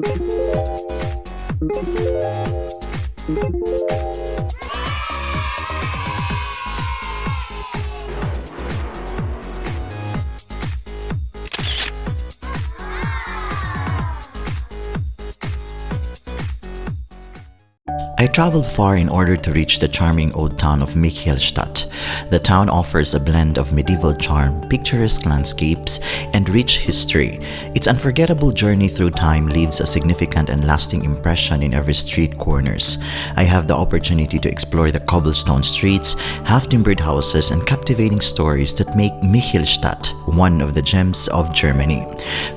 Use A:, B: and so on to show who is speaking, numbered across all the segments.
A: I traveled far in order to reach the charming old town of Michelstadt. The town offers a blend of medieval charm, picturesque landscapes, and rich history. Its unforgettable journey through time leaves a significant and lasting impression in every street corners. I have the opportunity to explore the cobblestone streets, half-timbered houses, and captivating stories that make Michelstadt one of the gems of Germany.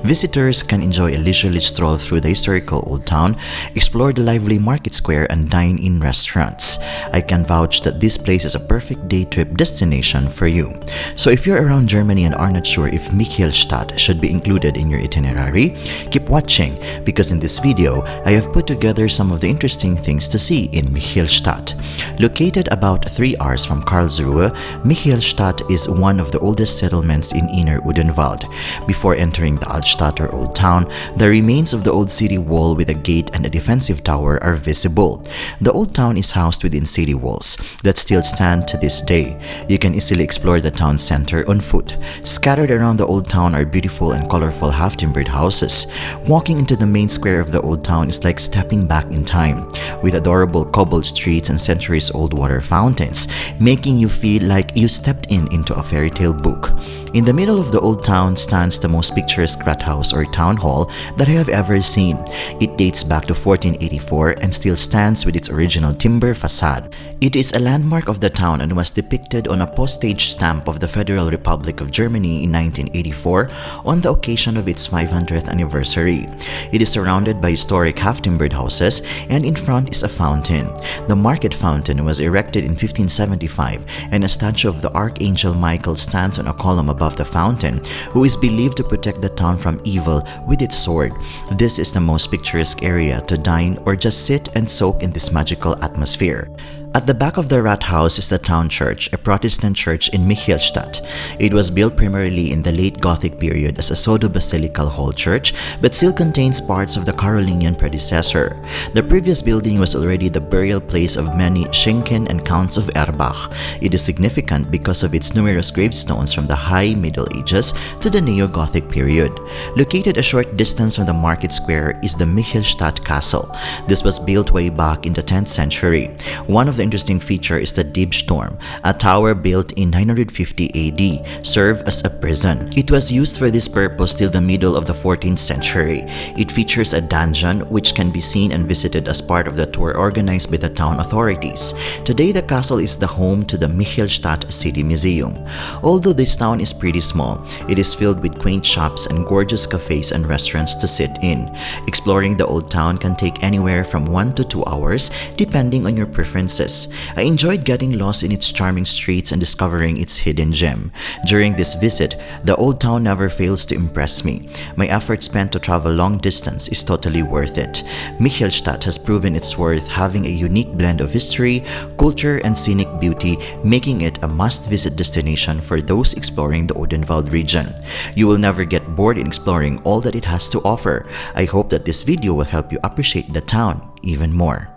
A: Visitors can enjoy a leisurely stroll through the historical old town, explore the lively market square, and dine in restaurants. I can vouch that this place is a perfect day trip destination for you. So if you're around Germany and are not sure if Michelstadt should be included in your itinerary, keep watching because in this video, I have put together some of the interesting things to see in Michelstadt. Located about 3 hours from Karlsruhe, Michelstadt is one of the oldest settlements in Inner Odenwald. Before entering the Altstadt or Old Town, the remains of the old city wall with a gate and a defensive tower are visible. The old town is housed within city walls that still stand to this day. You can easily explore the town center on foot. Scattered around the old town are beautiful and colorful half-timbered houses. Walking into the main square of the old town is like stepping back in time, with adorable cobbled streets and centuries-old water fountains, making you feel like you stepped into a fairy tale book. In the middle of the old town stands the most picturesque rathaus or town hall that I have ever seen. It dates back to 1484 and still stands with its original timber facade. It is a landmark of the town and was depicted on a postage stamp of the Federal Republic of Germany in 1984 on the occasion of its 500th anniversary. It is surrounded by historic half-timbered houses and in front is a fountain. The market fountain was erected in 1575 and a statue of the Archangel Michael stands on a column above the fountain, who is believed to protect the town from evil with its sword. This is the most picturesque area to dine or just sit and soak in this magical atmosphere. At the back of the Rathaus is the town church, a Protestant church in Michelstadt. It was built primarily in the late Gothic period as a pseudo-basilical hall church, but still contains parts of the Carolingian predecessor. The previous building was already the burial place of many Schenken and Counts of Erbach. It is significant because of its numerous gravestones from the High Middle Ages to the Neo-Gothic period. Located a short distance from the market square is the Michelstadt Castle. This was built way back in the 10th century. One of the interesting feature is the Diebsturm, a tower built in 950 AD, served as a prison. It was used for this purpose till the middle of the 14th century. It features a dungeon which can be seen and visited as part of the tour organized by the town authorities. Today, the castle is the home to the Michelstadt City Museum. Although this town is pretty small, it is filled with quaint shops and gorgeous cafes and restaurants to sit in. Exploring the old town can take anywhere from 1 to 2 hours depending on your preferences. I enjoyed getting lost in its charming streets and discovering its hidden gem. During this visit, the old town never fails to impress me. My effort spent to travel long distance is totally worth it. Michelstadt has proven its worth, having a unique blend of history, culture, and scenic beauty, making it a must-visit destination for those exploring the Odenwald region. You will never get bored in exploring all that it has to offer. I hope that this video will help you appreciate the town even more.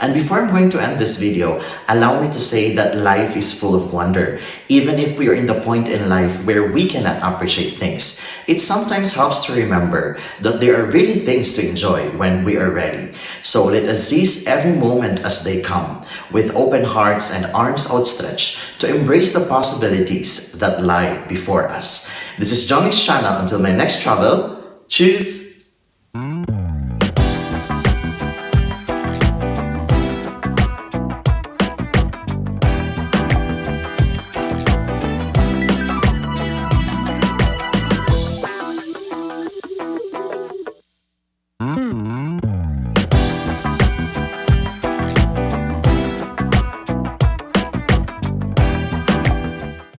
A: And before I'm going to end this video, allow me to say that life is full of wonder. Even if we are in the point in life where we cannot appreciate things, it sometimes helps to remember that there are really things to enjoy when we are ready. So let us seize every moment as they come, with open hearts and arms outstretched to embrace the possibilities that lie before us. This is Jhongix channel. Until my next travel, cheers!